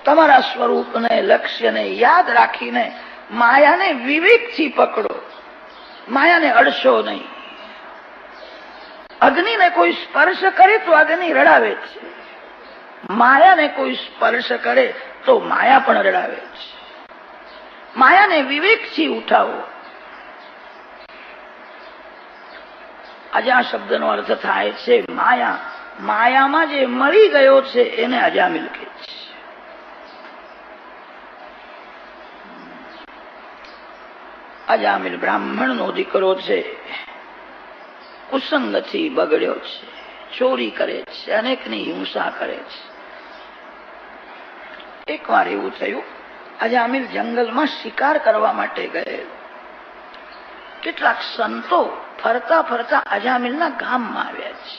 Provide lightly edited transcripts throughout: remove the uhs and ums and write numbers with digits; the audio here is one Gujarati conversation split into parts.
તમારા સ્વરૂપને, લક્ષ્યને યાદ રાખીને માયાને વિવેકથી પકડો. માયાને અડશો નહીં. અગ્નિને કોઈ સ્પર્શ કરે તો અગ્નિ રડાવે છે, માયાને કોઈ સ્પર્શ કરે તો માયા પણ રડાવે છે. માયાને વિવેકથી ઉઠાવો. અજા શબ્દનો અર્થ થાય છે માયા. માયામાં જે મરી ગયો છે એને અજામિલ કહે છે. અજામિલ બ્રાહ્મણનો દીકરો છે, કુસંગથી બગડ્યો છે, ચોરી કરે છે, અનેકની હિંસા કરે છે. એક વાર એવું થયું, અજામિલ જંગલમાં શિકાર કરવા માટે ગયેલો. કેટલાક સંતો ફરતા ફરતા અજામિલના ગામમાં આવ્યા છે.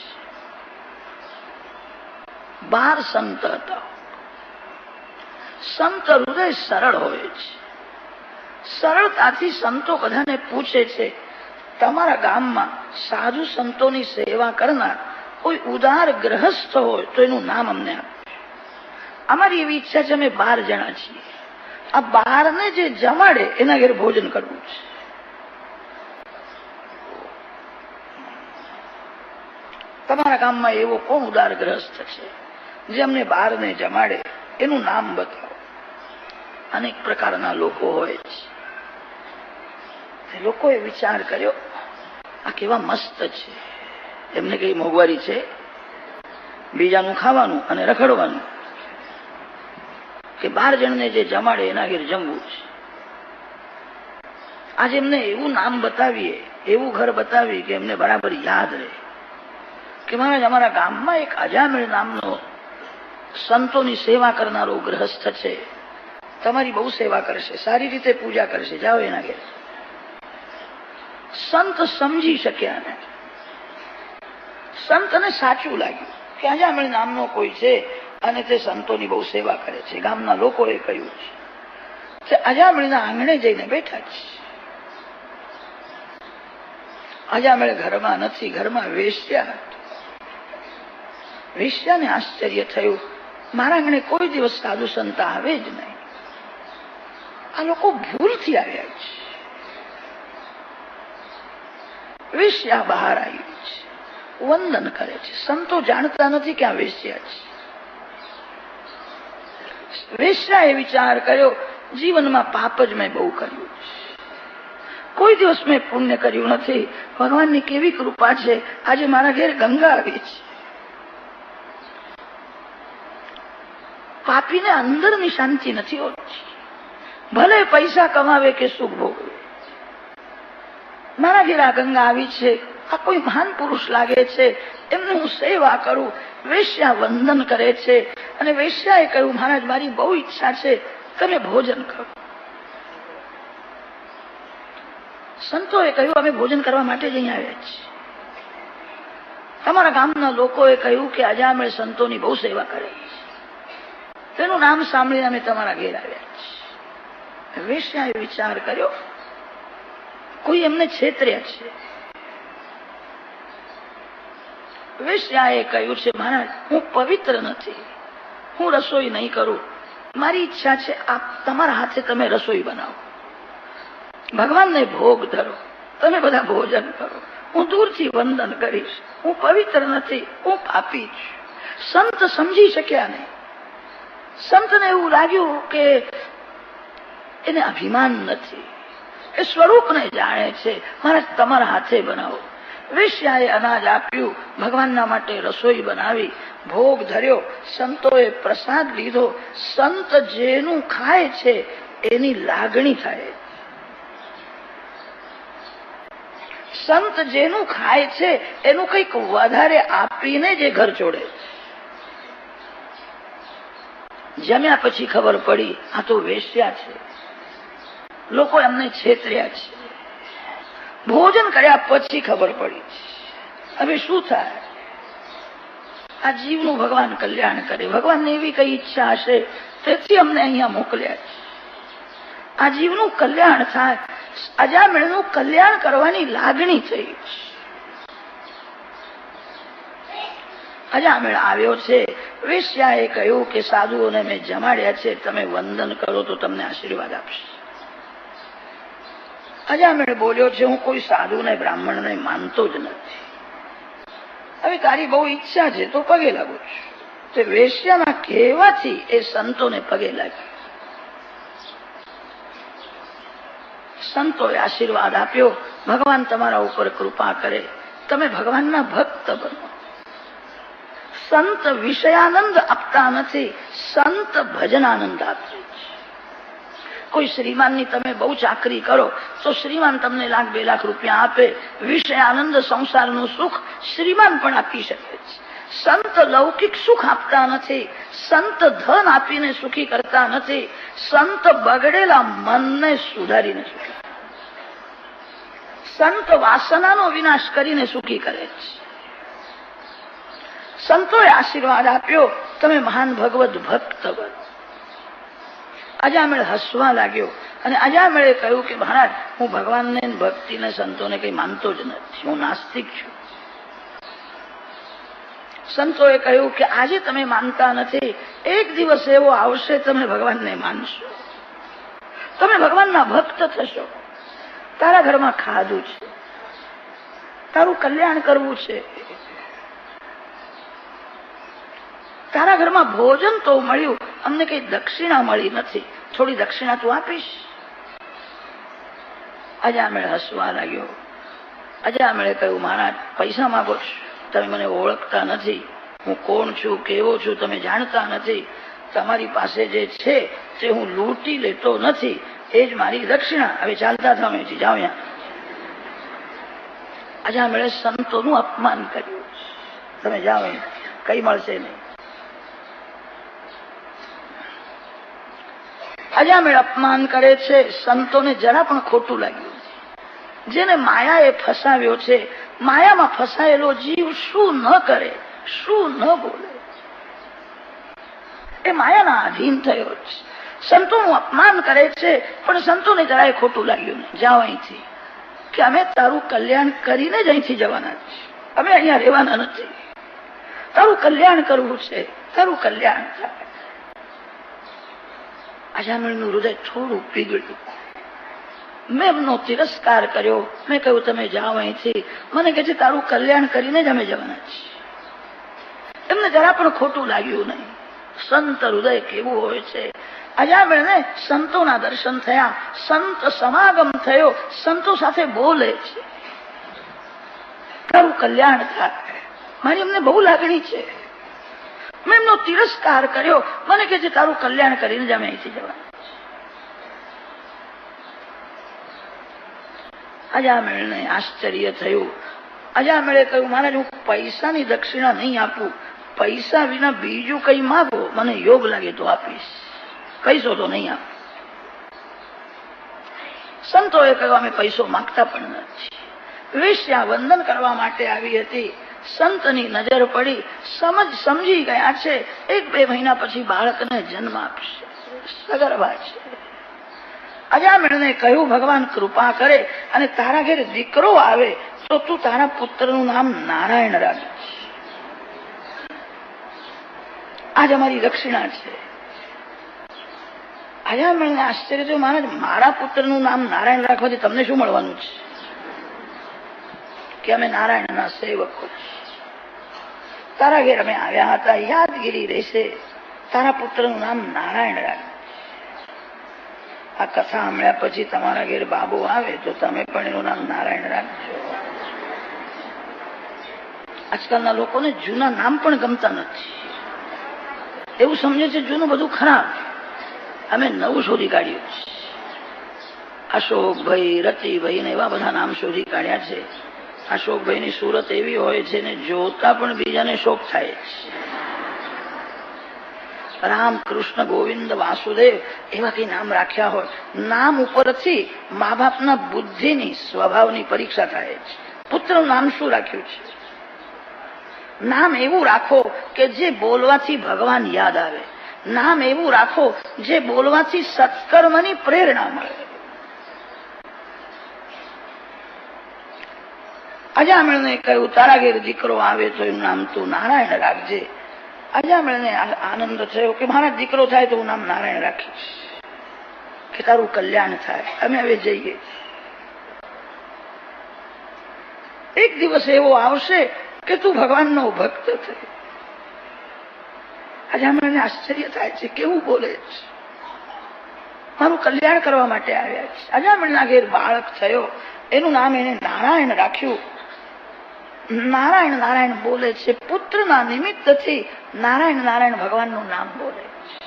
12 સંત હતા. સંત હૃદય સરળ હોય છે. સરળતાથી સંતો બધાને પૂછે છે, તમારા ગામમાં સાધુ સંતોની સેવા કરનાર કોઈ ઉદાર ગ્રહસ્થ હોય તો એનું નામ અમને આપો. અમારી એવી ઈચ્છા છે, અમે 12 જણા છીએ. આ 12 ને જે જમાડે એના ઘેર ભોજન કરવું છે. તમારા ગામમાં એવો કોણ ઉદાર ગ્રસ્ત છે જે અમને 12 ને જમાડે, એનું નામ બતાવો. અનેક પ્રકારના લોકો હોય છે. લોકોએ વિચાર કર્યો, આ કેવા મસ્ત છે. એમને કઈ મોંઘવારી છે? બીજાનું ખાવાનું અને રખડવાનું, કે 12 જણને જે જમાડે એના ઘેર જમવું છે. આજે એમને એવું નામ બતાવીએ, એવું ઘર બતાવીએ કે એમને બરાબર યાદ રહે કે મહારાજ અમારા ગામમાં એક અજામિળ નામનો સંતોની સેવા કરનારો ગ્રહસ્થ છે, તમારી બહુ સેવા કરશે, સારી રીતે પૂજા કરશે, જાઓ એના ઘેર. સંત સમજી શક્યા ને. સંતને સાચું લાગ્યું કે અજામિળ નામનો કોઈ છે અને તે સંતોની બહુ સેવા કરે છે. ગામના લોકોએ કહ્યું છે, તે અજામિળના આંગણે જઈને બેઠા છે. અજામિળ ઘરમાં નથી, ઘરમાં વેશ્યા હતી. વેશ્યાને આશ્ચર્ય થયું, મારા આંગણે કોઈ દિવસ સાધુ સંત આવે જ નહીં. આ લોકો ભૂલથી આવ્યા છે. વેશ્યા બહાર આવી છે, વંદન કરે છે. સંતો જાણતા નથી કે આ વેશ્યા છે. વેશ્યાએ વિચાર કર્યો, જીવનમાં પાપ જ મેં બહુ કર્યું છે, કોઈ દિવસ મેં પુણ્ય કર્યું નથી. ભગવાનની કેવી કૃપા છે, આજે મારા ઘેર ગંગા આવી છે. પાપીને અંદરની શાંતિ નથી હોતી, ભલે પૈસા કમાવે કે સુખ ભોગવે. મારા ઘેર આ ગંગા આવી છે, આ કોઈ મહાન પુરુષ લાગે છે, એમને હું સેવા કરું. વેશ્યા વંદન કરે છે અને વેશ્યાએ કહ્યું, મહારાજ મારી બહુ ઈચ્છા છે, તમે ભોજન કરો. સંતોએ કહ્યું, અમે ભોજન કરવા માટે જ અહીંયા આવ્યા છીએ. તમારા ગામના લોકોએ કહ્યું કે અજામિળ સંતોની બહુ સેવા કરે છે, તેનું નામ સાંભળીને અમે તમારા ઘેર આવ્યા છીએ. વેશ્યાએ વિચાર કર્યો, કોઈ એમને છેતર્યા છે. વેશ્યાએ કહ્યું છે, મહારાજ હું પવિત્ર નથી, હું રસોઈ નહીં કરું. મારી ઈચ્છા છે આપ તમારા હાથે તમે રસોઈ બનાવો, ભગવાનને ભોગ ધરો, તમે બધા ભોજન કરો. હું દૂરથી વંદન કરીશ. હું પવિત્ર નથી, હું પાપી છું. સંત સમજી શક્યા નહીં. સંતને એવું લાગ્યું કે એને અભિમાન નથી, એ સ્વરૂપને જાણે છે. મહારાજ તમારા હાથે બનાવો. વેશ્યાએ અનાજ આપ્યું, ભગવાનના માટે રસોઈ બનાવી, ભોગ ધર્યો. સંતોએ પ્રસાદ લીધો. સંત જેનું ખાય છે એની લાગણી થાય. સંત જેનું ખાય છે એનું કંઈક વધારે આપીને જે ઘર છોડે. જમ્યા પછી ખબર પડી આ તો વેશ્યા છે, લોકો એમને છેતર્યા છે. ભોજન કર્યા પછી ખબર પડી હવે શું થાય. આ જીવનું ભગવાન કલ્યાણ કરે. ભગવાનને એવી કઈ ઈચ્છા હશે તેથી અમને અહીંયા મોકલ્યા છે. આ જીવનું કલ્યાણ થાય. અજામિળનું કલ્યાણ કરવાની લાગણી થઈ. અજામેળ આવ્યો છે. વેશ્યાએ કહ્યું કે સાધુઓને મેં જમાડ્યા છે, તમે વંદન કરો તો તમને આશીર્વાદ આપશે. અજામેળ બોલ્યો છે, હું કોઈ સાધુને બ્રાહ્મણને માનતો જ નથી. હવે તારી બહુ ઈચ્છા છે તો પગે લાગુ છું. તે વેશ્યાના કહેવાથી એ સંતોને પગે લાગ્યા. સંતોએ આશીર્વાદ આપ્યો, ભગવાન તમારા ઉપર કૃપા કરે, તમે ભગવાનના ભક્ત બનો. સંત વિષયાનંદ આપતા નથી, સંત ભજનાનંદ આપે છે. કોઈ શ્રીમાનની તમે બહુ ચાકરી કરો તો શ્રીમાન તમને લાખ 2 લાખ રૂપિયા આપે. વિષયાનંદ સંસારનું સુખ શ્રીમાન પણ આપી શકે છે. સંત લૌકિક સુખ આપતા નથી, સંત ધન આપીને સુખી કરતા નથી, સંત બગડેલા મનને સુધારીને સુખી, સંત વાસનાનો વિનાશ કરીને સુખી કરે છે. સંતોએ આશીર્વાદ આપ્યો, તમે મહાન ભગવત ભક્ત બનો. અજામેળ હસવા લાગ્યો અને અજામેળે કહ્યું કે મહારાજ, હું ભગવાનને ભક્તિને સંતોને કઈ માનતો જ નથી, હું નાસ્તિક છું. સંતોએ કહ્યું કે આજે તમે માનતા નથી, એક દિવસ એવો આવશે તમે ભગવાનને માનશો, તમે ભગવાનના ભક્ત થશો. તારા ઘરમાં ખાધું છે, તારું કલ્યાણ કરવું છે, તારા ઘરમાં ભોજન તો મળ્યું, અમને કઈ દક્ષિણા મળી નથી, થોડી દક્ષિણા તું આપીશ? અજામેળ હસવા લાગ્યો. અજામેળે કહ્યું, મહારાજ પૈસા માંગો છો, તમે મને ઓળખતા નથી, હું કોણ છું, કેવો છું, તમે જાણતા નથી. તમારી પાસે જે છે તે હું લૂંટી લેતો નથી, એ જ મારી દક્ષિણા. હવે ચાલતા થાવ, અહીંથી જાઓ. અહીંયા અજામેળે સંતોનું અપમાન કર્યું. તમે જાઓ, કઈ મળશે નહીં. અજામેળ અપમાન કરે છે. સંતોને જરા પણ ખોટું લાગ્યું. જેને માયાએ ફસાવ્યો છે, માયામાં ફસાયેલો જીવ શું ન કરે, શું ન બોલે, એ માયાના આધીન થયો છે. સંતોનું અપમાન કરે છે, પણ સંતોને જરાય ખોટું લાગ્યું નહીં. જાઓ અહીંથી, કે અમે તારું કલ્યાણ કરીને જ અહીંથી જવાના છીએ, અમે અહીંયા રહેવાના નથી. તારું કલ્યાણ કરવું છે, તારું કલ્યાણ થાય. અજામેળનું હૃદય થોડું પીગળ્યું. મેં એમનો તિરસ્કાર કર્યો. મેં કહ્યું, તમે જાઓ અહીંથી. મને કહે છે, તારું કલ્યાણ કરીને જ અમે જવાના છીએ. એમને જરા પણ ખોટું લાગ્યું નહીં. સંત હૃદય કેવું હોય છે. અજામેળને સંતોના દર્શન થયા, સંત સમાગમ થયો, સંતો સાથે બોલે છે, તારું કલ્યાણ થાય. મારી એમને બહુ લાગણી છે. મેં એમનો તિરસ્કાર કર્યો. મને કહે છે, તારું કલ્યાણ કરીને જ અમે અહીંથી જવાના. અજામેળને આશ્ચર્ય થયું. અજામેળે કહ્યું, મહારાજ હું પૈસાની દક્ષિણા નહીં આપું, પૈસા વિના બીજું કઈ માગો, મને યોગ લાગે તો આપીશ, પૈસો તો નહીં આપું. સંતોએ કહ્યું, અમે પૈસો માંગતા પણ નથી. વેશ્યા વંદન કરવા માટે આવી હતી. સંતની નજર પડી, સમજી ગયા છે 1-2 મહિના પછી બાળકને જન્મ આપશે, સગર્ભા છે. અજામેળને કહ્યું, ભગવાન કૃપા કરે અને તારા ઘરે દીકરો આવે તો તું તારા પુત્રનું નામ નારાયણ રાખીશ. આજ અમારી દક્ષિણા છે. અજામેળને આશ્ચર્ય થયું, મહારાજ મારા પુત્રનું નામ નારાયણ રાખવાથી તમને શું મળવાનું છે? કે અમે નારાયણના સેવકો છીએ. તારા ઘેર અમે આવ્યા હતા, યાદગીરી રહેશે, તારા પુત્રનું નામ નારાયણ રાખ. આ કથા સાંભળ્યા પછી તમારા ઘેર બાબુ આવે તો તમે પણ એનું નામ નારાયણ રાખજો. આજકાલના લોકોને જૂના નામ પણ ગમતા નથી. એવું સમજે છે જૂનું બધું ખરાબ, અમે નવું શોધી કાઢ્યું છે. અશોકભાઈ, રતિભાઈ ને એવા બધા નામ શોધી કાઢ્યા છે. અશોકભાઈની સુરત એવી હોય છે ને જોતા પણ બીજાને શોક થાય છે. રામ, કૃષ્ણ, ગોવિંદ, વાસુદેવ એવા કઈ નામ રાખ્યા હોય. નામ ઉપરથી મા બાપના બુદ્ધિની, સ્વભાવની પરીક્ષા થાય છે. પુત્રનું નામ શું રાખ્યું છે? નામ એવું રાખો કે જે બોલવાથી ભગવાન યાદ આવે. નામ એવું રાખો જે બોલવાથી સત્કર્મની પ્રેરણા મળે. અજામિળને કહ્યું તારા ઘેર દીકરો આવે તો એનું નામ તું નારાયણ રાખજે. અજામિળને આનંદ થયો કે મારા દીકરો થાય તો હું નામ નારાયણ રાખીશ, કે તારું કલ્યાણ થાય, અમે હવે જઈએ. એક દિવસ એવો આવશે કે તું ભગવાનનો ભક્ત થઈ. અજામિળને આશ્ચર્ય થાય છે, કેવું બોલે છે, મારું કલ્યાણ કરવા માટે આવ્યા છે. અજામિળના ઘેર બાળક થયો, એનું નામ એને નારાયણ રાખ્યું. નારાયણ નારાયણ બોલે છે, પુત્રના નિમિત્તથી નારાયણ નારાયણ ભગવાનનું નામ બોલે છે.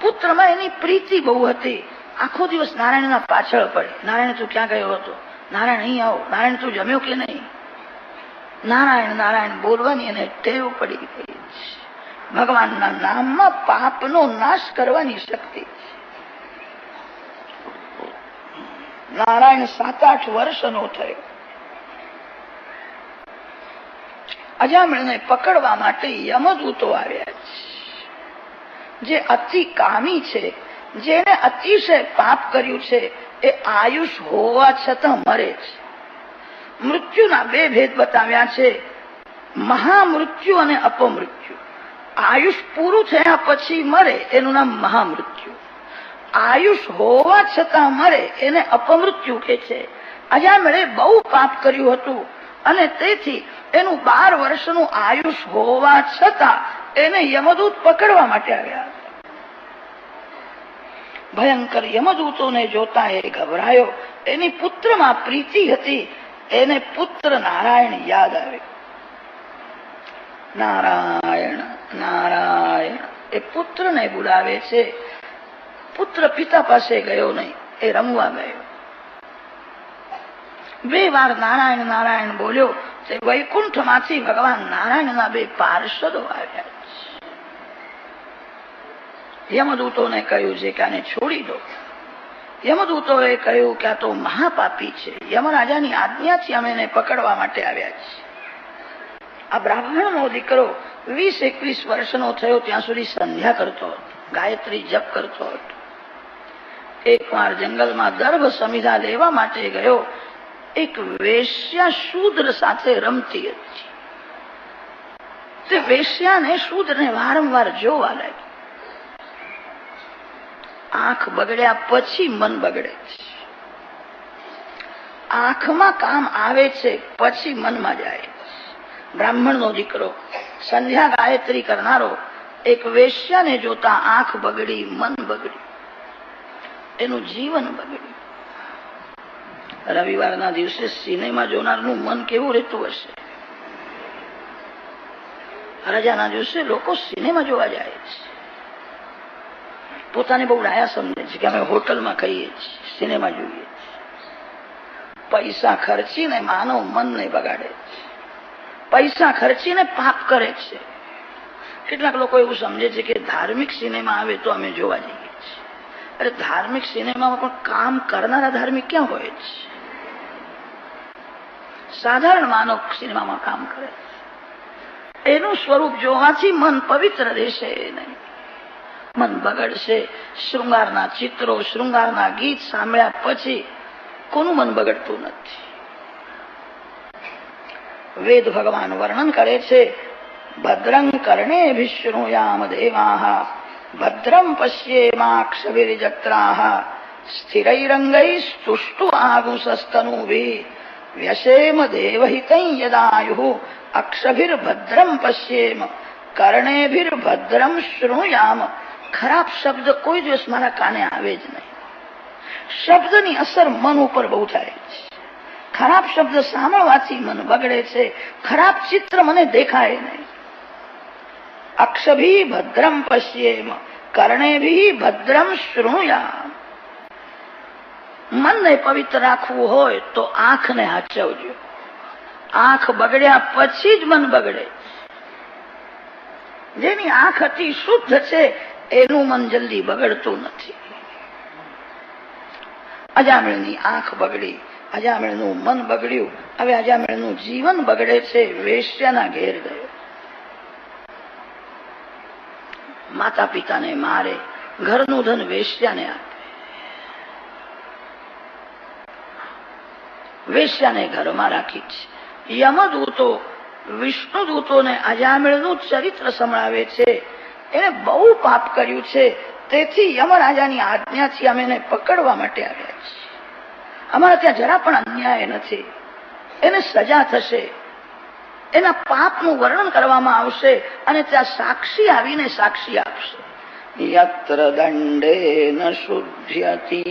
પુત્રમાં એની પ્રીતિ બહુ હતી, આખો દિવસ નારાયણના પાછળ પડે. નારાયણ તું ક્યાં ગયો હતો? નારાયણ અહીં આવો. નારાયણ તું જમ્યો કે નહીં? નારાયણ નારાયણ બોલવાની એને ટેવ પડી ગઈ છે. ભગવાનના નામમાં પાપનો નાશ કરવાની શક્તિ છે. નારાયણ 7-8 વર્ષનો થયો. અજામિળને પકડવા માટે યમદૂતો આવ્યા છે, જે અતિ કામી છે, જેને અતિશય પાપ કર્યું છે, એ આયુષ હોવા છતાં મરે છે. મૃત્યુના 2 ભેદ બતાવ્યા છે, મહામૃત્યુ અને અપમૃત્યુ. આયુષ પૂરું થયા પછી મરે એનું નામ મહામૃત્યુ. આયુષ હોવા છતાં મરે એને અપમૃત્યુ કે છે. અજામિળે બહુ પાપ કર્યું હતું અને તેથી એનું 12 વર્ષનું આયુષ હોવા છતાં એને યમદૂત પકડવા માટે આવ્યા હતા. ભયંકર યમદૂતોને જોતા એ ગભરાયો. એની પુત્રમાં પ્રીતિ હતી, એને પુત્ર નારાયણ યાદ આવ્યો. નારાયણ નારાયણ એ પુત્રને બોલાવે છે. પુત્ર પિતા પાસે ગયો નહીં, એ રમવા ગયો. 2 વાર નારાયણ નારાયણ બોલ્યો. તે વૈકુંઠમાંથી ભગવાન નારાયણના 2 પાર્ષદો આવ્યા છે. યમદૂતોને કહ્યું છે કે આને છોડી દો. યમદૂતોએ કહ્યું કે આ તો મહાપાપી છે, યમરાજાની આજ્ઞાથી અમે એને પકડવા માટે આવ્યા છીએ. આ બ્રાહ્મણનો દીકરો 20-21 વર્ષનો થયો ત્યાં સુધી સંધ્યા કરતો હતો, ગાયત્રી જપ કરતો હતો. એકવાર જંગલમાં દર્ભ સમિધા લેવા માટે ગયો. એક વેશ્યા શૂદ્ર સાથે રમતી હતી. તે વેશ્યાને શૂદ્રને વારંવાર જોવા લાગી. આંખ બગડ્યા પછી મન બગડે છે. આંખમાં કામ આવે છે પછી મનમાં જાય. બ્રાહ્મણનો દીકરો સંધ્યા ગાયત્રી કરનારો એક વેશ્યાને જોતા આંખ બગડી, મન બગડ્યું, એનું જીવન બગડ્યું. રવિવારના દિવસે સિનેમા જોનારનું મન કેવું રહેતું હશે? રજાના દિવસે લોકો સિનેમા જોવા જાય છે. પોતાને બહુ ડાયા સમજે છે કે અમે હોટલમાં ખાઈએ છીએ, સિનેમા જોઈએ છીએ. પૈસા ખર્ચીને માનવ મનને બગાડે છે. પૈસા ખર્ચીને પાપ કરે છે. કેટલાક લોકો એવું સમજે છે કે ધાર્મિક સિનેમા આવે તો અમે જોવા જઈએ છીએ. અરે ધાર્મિક સિનેમામાં પણ કામ કરનારા ધાર્મિક ક્યાં હોય છે? સાધારણ માનવ સિનેમામાં કામ કરે. એનું સ્વરૂપ જોવાથી મન પવિત્ર રહેશે નહીં, મન બગડશે. શૃંગારના ચિત્રો, શૃંગારના ગીત સાંભળ્યા પછી કોનું મન બગડતું નથી? વેદ ભગવાન વર્ણન કરે છે, ભદ્રં કર્ણેભિઃ શૃણુયામ દેવાઃ, ભદ્રં પશ્યેમાક્ષભિર્જત્રાઃ, સ્થિરૈરંગૈસ્તુષ્ટુવાગુંસસ્તનૂભિઃ, વ્યશેમ દેવહિतं યદાયુઃ, અક્ષભિર્ભદ્રં પશ્યેમ, કર્ણેભિર્ભદ્રં શૃણુયામ. ખરાબ શબ્દ કોઈ દિવસ મારા કાને આવે જ નહીં. શબ્દની અસર મન ઉપર બહુ થાય છે. ખરાબ શબ્દ સાંભળવાથી મન બગડે છે. ખરાબ ચિત્ર મને દેખાય નહીં. અક્ષભી ભદ્રમ પશ્યેમ, કર્ણેભી ભદ્રમ શૃણુયામ. મનને પવિત્ર રાખવું હોય તો આંખને હાચવજો. આંખ બગડ્યા પછી જ મન બગડે. જેની આંખ અતિ શુદ્ધ છે એનું મન જલ્દી બગડતું નથી. અજામિળની આંખ બગડી, અજામિળનું મન બગડ્યું. હવે અજામિળનું જીવન બગડે છે. વેશ્યાના ઘેર ગયો. માતા પિતાને મારે, ઘરનું ધન વેશ્યાને આપે. વેશ્યાને ઘરમાં રાખી છે. યમદૂતો વિષ્ણુદૂતોને અજામિળનું ચરિત્ર સંભળાવે છે. એને બહુ પાપ કર્યું છે, તેથી યમરાજાની આજ્ઞાથી અમે એને પકડવા માટે આવ્યા છીએ. અમારા ત્યાં જરા પણ અન્યાય નથી. એને સજા થશે. એના પાપનું વર્ણન કરવામાં આવશે અને ત્યાં સાક્ષી આવીને સાક્ષી આપશે. યત્ર દંડેન શુદ્ધ્યતિ.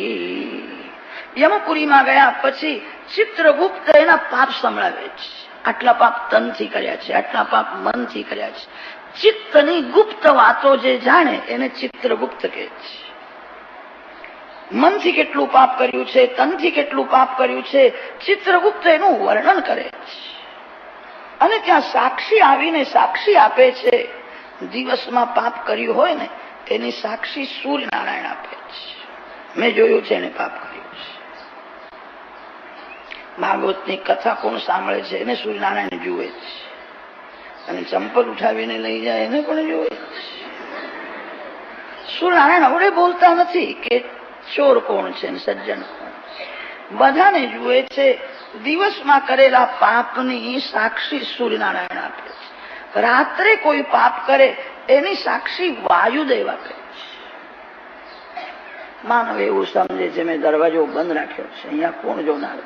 યમપુરીમાં ગયા પછી ચિત્રગુપ્ત એના પાપ સંભળાવે છે. આટલા પાપ તનથી કર્યા છે, આટલા પાપ મનથી કર્યા છે. ચિત્તની ગુપ્ત વાતો જે જાણે એને ચિત્રગુપ્ત કહે છે. મનથી કેટલું પાપ કર્યું છે, તનથી કેટલું પાપ કર્યું છે, ચિત્રગુપ્ત એનું વર્ણન કરે છે. અને ત્યાં સાક્ષી આવીને સાક્ષી આપે છે. દિવસમાં પાપ કર્યું હોય ને એની સાક્ષી સૂર્યનારાયણ આપે છે. મેં જોયું છે એને પાપ કર્યું છે. ભાગવતની કથા કોણ સાંભળે છે એને સૂર્યનારાયણ જુએ છે. અને ચંપલ ઉઠાવીને લઈ જાય એને પણ જુએ છે. સૂર્યનારાયણ અવડે બોલતા નથી કે ચોર કોણ છે સજ્જન કોણ છે. બધાને જુએ છે. દિવસમાં કરેલા પાપની સાક્ષી સૂર્યનારાયણ આપે છે. રાત્રે કોઈ પાપ કરે એની સાક્ષી વાયુદેવ આપે છે. માનવ એવું સમજે છે મેં દરવાજો બંધ રાખ્યો છે, અહીંયા કોણ જોનાર છે?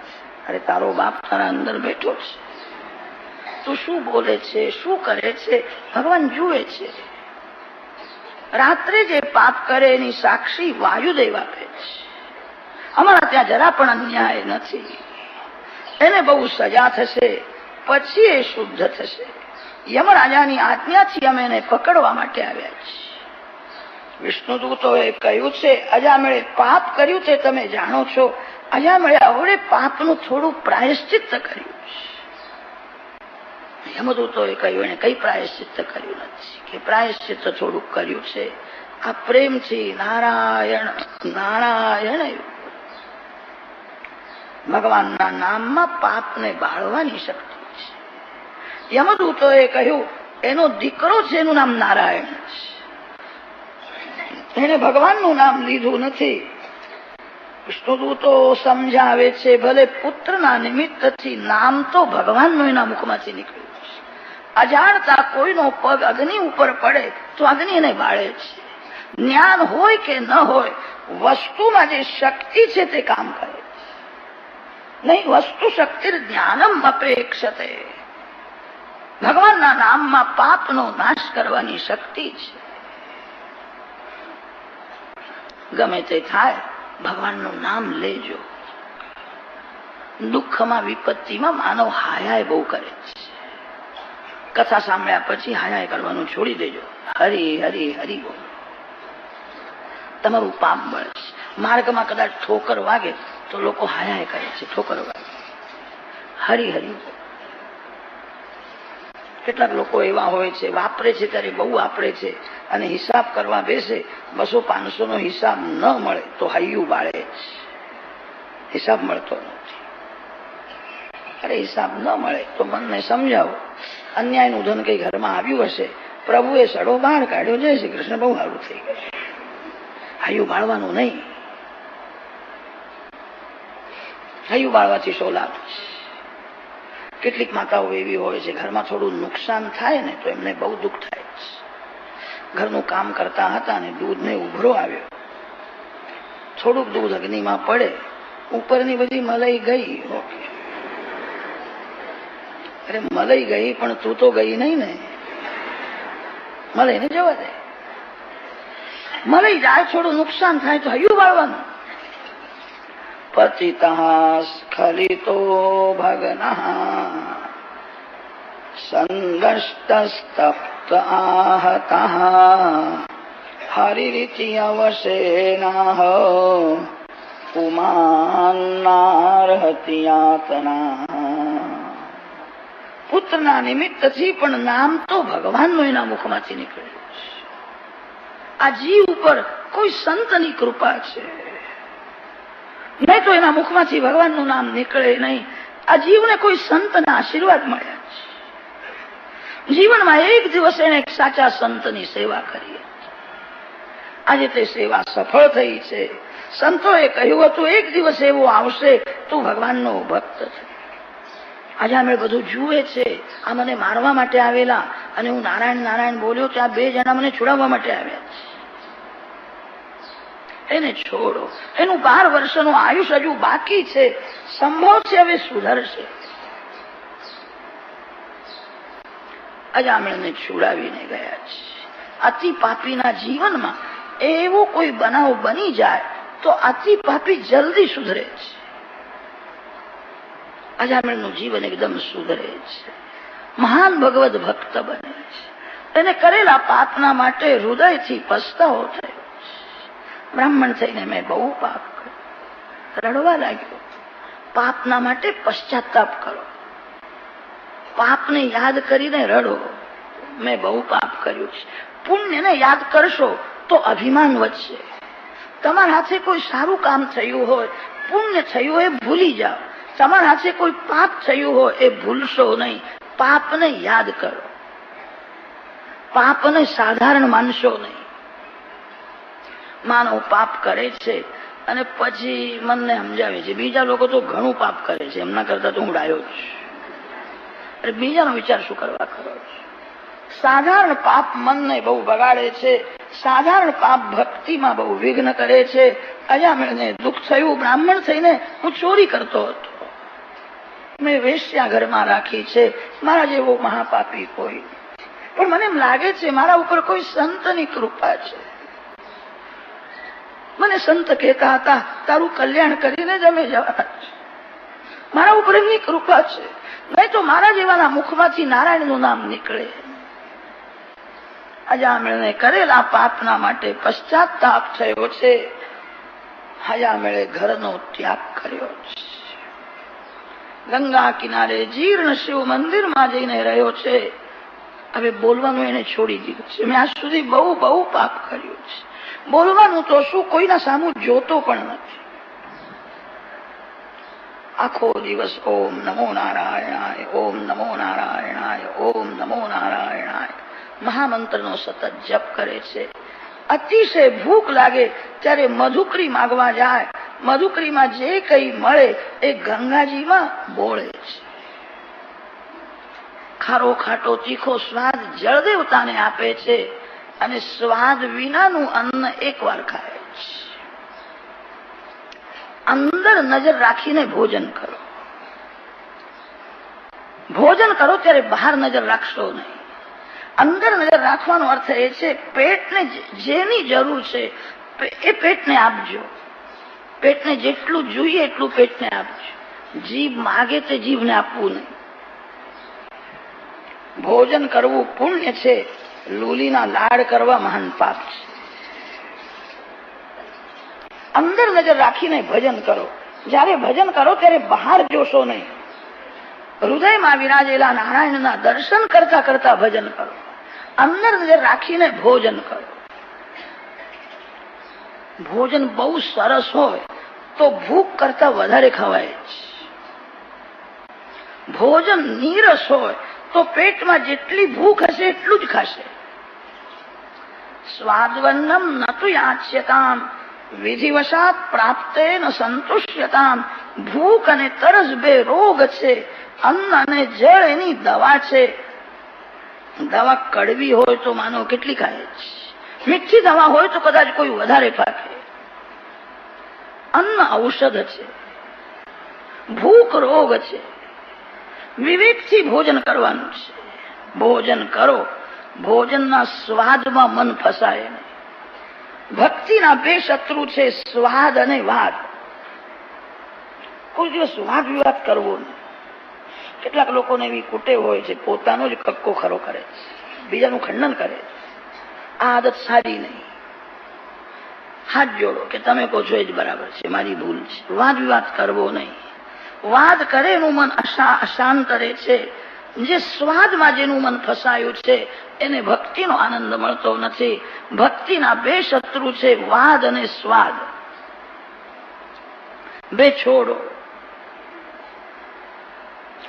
અરે તારો બાપ તારા અંદર બેઠો છે. તું શું બોલે છે, શું કરે છે, ભગવાન જુએ છે. રાત્રે જે પાપ કરે એની સાક્ષી વાયુદેવ આપે છે. અમારા ત્યાં જરા પણ અન્યાય નથી. એને બહુ સજા થશે, પછી એ શુદ્ધ થશે. યમરાજાની આજ્ઞાથી અમે એને પકડવા માટે આવ્યા છીએ. વિષ્ણુદૂતોએ કહ્યું છે અજામળે પાપ કર્યું તે તમે જાણો છો. અજામળે અવળે પાપનું થોડું પ્રાયશ્ચિત્ત કર્યું છે. યમદૂતોએ કહ્યું એને કઈ પ્રાયશ્ચિત્ત કર્યું નથી, કે પ્રાયશ્ચિત્ત થોડુંક કર્યું છે. આ પ્રેમથી નારાયણ નારાયણ ભગવાનના નામમાં પાપને બાળવાની શક્તિ છે. યમદૂતોએ કહ્યું એનો દીકરો છે, એનું નામ નારાયણ છે. એને ભગવાનનું નામ લીધું નથી. વિષ્ણુદૂતો સમજાવે છે ભલે પુત્રના નિમિત્તથી નામ તો ભગવાનનું એના મુખમાંથી નીકળ્યું છે. અજાણતા કોઈનો પગ અગ્નિ ઉપર પડે તો અગ્નિ એને બાળે છે. જ્ઞાન હોય કે ન હોય, વસ્તુમાં જે શક્તિ છે તે કામ કરે છે. નહીં વસ્તુ શક્તિ જ્ઞાનમ અપેક્ષતે. ભગવાનના નામમાં પાપનો નાશ કરવાની શક્તિ છે. ગમે તે થાય ભગવાનનું નામ લેજો. દુઃખમાં વિપત્તિમાં માનવ હાયાય બહુ કરે છે. કથા સાંભળ્યા પછી હાયાય કરવાનું છોડી દેજો. હરી હરી હરી બોલો, તમારું પાપ બળે છે. માર્ગમાં કદાચ ઠોકર વાગે તો લોકો હાયાય કરે છે. ઠોકર વાગે હરી હરી. કેટલાક લોકો એવા હોય છે વાપરે છે ત્યારે બહુ વાપરે છે અને હિસાબ કરવા બેસે 200-500 નો હિસાબ ન મળે તો હૈયું બાળે છે. હિસાબ મળતો નથી. અરે હિસાબ ન મળે તો મનને સમજાવો. અન્યાયનું ધન કઈ ઘરમાં આવ્યું હશે, પ્રભુએ સડો બહાર કાઢ્યો. જય શ્રી કૃષ્ણ, બહુ સારું થઈ ગયું. હૈયું બાળવાનું નહીં. હૈયું બાળવાથી શો લાભ છે. કેટલીક માતાઓ એવી હોય છે ઘરમાં થોડું નુકસાન થાય ને તો એમને બહુ દુઃખ થાય છે. ઘરનું કામ કરતા હતા ને દૂધને ઉભરો આવ્યો, થોડુંક દૂધ અગ્નિમાં પડે, ઉપરની બધી મલાઈ ગઈ. અરે મલાઈ ગઈ પણ તું તો ગઈ નહીં ને. મલાઈને જવા દે. મલાઈ જાય, થોડું નુકસાન થાય તો હૈયું બાળવાનું. પતિતઃ સ્ખલિતો ભગ્નઃ સંદષ્ટસ્તપ્ત આહતઃ હરિરિતિ અવશેનાઃ પુમાન્નાર્હતિ યાતનાઃ. પુત્રના નિમિત્તથી પણ નામ તો ભગવાનનું એના મુખમાંથી નીકળ્યું છે. આ જીવ ઉપર કોઈ સંતની કૃપા છે, નહીં તો એના મુખમાંથી ભગવાનનું નામ નીકળે નહીં. આ જીવને કોઈ સંતના આશીર્વાદ મળ્યા છે. જીવનમાં એક દિવસ એને એક સાચા સંતની સેવા કરી. આજે તે સેવા સફળ થઈ છે. સંતોએ કહ્યું હતું એક દિવસ એવો આવશે તું ભગવાનનો ભક્ત છે. આજે અમે બધું જુએ છે. આ મને મારવા માટે આવેલા અને હું નારાયણ નારાયણ બોલ્યો ત્યાં 2 જણા મને છોડાવવા માટે આવ્યા છે. એને છોડો. એનું 12 વર્ષનું આયુષ્ય હજુ બાકી છે. સંભવ છે હવે સુધરશે. અજામણને છોડાવીને ગયા છે. અતિ પાપીના જીવનમાં એવો કોઈ બનાવ બની જાય તો અતિ પાપી જલ્દી સુધરે છે. અજામણનું જીવન એકદમ સુધરે છે. મહાન ભગવદ ભક્ત બને છે. એને કરેલા પાપના માટે હૃદયથી પસ્તાવો થયો. બ્રાહ્મણ થઈને મેં બહુ પાપ કર્યું. રડવા લાગ્યો. પાપના માટે પશ્ચાતાપ કરો. પાપને યાદ કરીને રડો. મેં બહુ પાપ કર્યું છે. પુણ્યને યાદ કરશો તો અભિમાન વધશે. તમારા હાથે કોઈ સારું કામ થયું હોય, પુણ્ય થયું હોય, ભૂલી જાઓ. તમારા હાથે કોઈ પાપ થયું હોય એ ભૂલશો નહીં. પાપને યાદ કરો. પાપને સાધારણ માનશો નહીં. માનવ પાપ કરે છે અને પછી મનને સમજાવે છે બીજા લોકો તો ઘણું પાપ કરે છે, એમના કરતા તો હું ડાયો છું. અરે બીજાનો વિચાર શું કરવા કરો છો? સાધારણ પાપ મનને બહુ બગાડે છે. સાધારણ પાપ ભક્તિમાં બહુ વિઘ્ન કરે છે. અજામણને દુઃખ થયું. બ્રાહ્મણ થઈને હું ચોરી કરતો હતો. મેં વેશ્યા ઘરમાં રાખી છે. મારા જેવો મહાપાપી કોઈ નથી. પણ મને એમ લાગે છે મારા ઉપર કોઈ સંતની કૃપા છે. મને સંત કહેતા હતા તારું કલ્યાણ કરીને જ અમે જવાના છે. મારા ઉપર એમની કૃપા છે. નહીં તો મારા જેવાના મુખમાંથી નારાયણનું નામ નીકળે. અજામણે કરેલા પાપના માટે પશ્ચાતાપ થયો છે. અજામણે ઘરનો ત્યાગ કર્યો છે. ગંગા કિનારે જીર્ણ શિવ મંદિરમાં જઈને રહ્યો છે. હવે બોલવાનું એને છોડી દીધું છે. મેં આજ સુધી બહુ બહુ પાપ કર્યું છે. બોલવાનું તો શું, કોઈના સામું જોતો પણ નથી. આખો દિવસ ઓમ નમો નારાયણાય, ઓમ નમો નારાયણાય, ઓમ નમો નારાયણાય મહામંત્રનો સતત જપ કરે છે. અતિશય ભૂખ લાગે ત્યારે મધુકરી માગવા જાય. મધુકરીમાં જે કઈ મળે એ ગંગાજીમાં બોળે છે. ખારો ખાટો તીખો સ્વાદ જળદેવતાને આપે છે અને સ્વાદ વિનાનું અન્ન એકવાર ખાય છે. અંદર નજર રાખીને ભોજન કરો. ભોજન કરો ત્યારે બહાર નજર રાખશો નહીં. અંદર નજર રાખવાનો અર્થ એ છે પેટને જેની જરૂર છે એ પેટને આપજો. પેટને જેટલું જોઈએ એટલું પેટને આપજો. જીભ માગે તે જીભને આપવું નહીં. ભોજન કરવું પુણ્ય છે. લૂલીના લાડ કરવા મહાન પાપ છે. અંદર નજર રાખીને ભજન કરો. જ્યારે ભજન કરો ત્યારે બહાર જોશો નહીં. હૃદયમાં વિરાજેલા નારાયણના દર્શન કરતા કરતા ભજન કરો. અંદર નજર રાખીને ભોજન કરો. ભોજન બહુ સરસ હોય તો ભૂખ કરતા વધારે ખવાય છે. ભોજન નીરસ હોય તો પેટમાં જેટલી ભૂખ હશે એટલું જ ખાશે. સ્વાદવન્નમ નતુ યાચ્યતામ વિધિવશાત પ્રાપ્તેન સંતુષ્યતામ. ભૂખ અને તરસ 2 રોગ છે. અન્ન અને જળ એની દવા છે. દવા કડવી હોય તો માનો કેટલી ખાય છે. મીઠી દવા હોય તો કદાચ કોઈ વધારે પાકે. અન્ન ઔષધ છે. ભૂખ રોગ છે. વિવેકથી ભોજન કરવાનું છે. ભોજન કરો. ભોજનના સ્વાદમાં મન ફસાય નહીં. ભક્તિના 2 શત્રુ છે, સ્વાદ અને વાદ. કોઈ દિવસ વાદ વિવાદ કરવો નહીં. કેટલાક લોકોને એવી કુટેવ હોય છે પોતાનો જ કક્કો ખરો કરે છે, બીજાનું ખંડન કરે છે. આ આદત સારી નહીં. હાથ જોડો કે તમે કહો છો એ જ બરાબર છે, મારી ભૂલ છે. વાદ વિવાદ કરવો નહીં. વાદ કરે એનું મન અશાંત રહે છે. જે સ્વાદમાં જેનું મન ફસાયું છે એને ભક્તિનો આનંદ મળતો નથી. ભક્તિના 2 શત્રુ છે, વાદ અને સ્વાદ. 2 છોડો.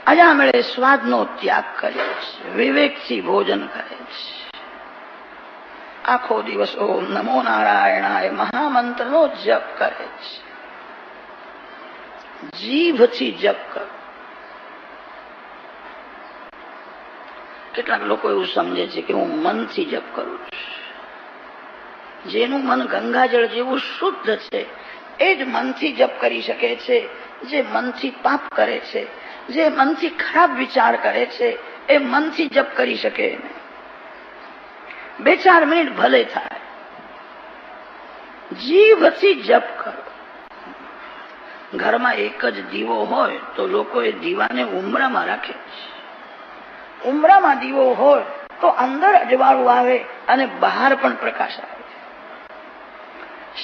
અજામળે સ્વાદનો ત્યાગ કર્યો છે. વિવેકથી ભોજન કરે છે. આખો દિવસ ઓમ નમો નારાયણાય મહામંત્રનો જપ કરે છે. જીભથી જપ કરો. કેટલાક લોકો એવું સમજે છે કે હું મનથી જપ કરું છું. જેનું મન ગંગાજળ જેવું શુદ્ધ છે એ જ મનથી જપ કરી શકે છે. જે મનથી પાપ કરે છે, જે મનથી ખરાબ વિચાર કરે છે, એ મનથી જપ કરી શકે નહીં. 2-4 મિનિટ ભલે થાય, જીભથી જપ કરો. ઘરમાં એક જ દીવો હોય તો લોકો એ દીવાને ઉંબરામાં રાખે છે. ઉંબરામાં દીવો હોય તો અંદર અજવાળું આવે અને બહાર પણ પ્રકાશ આવે.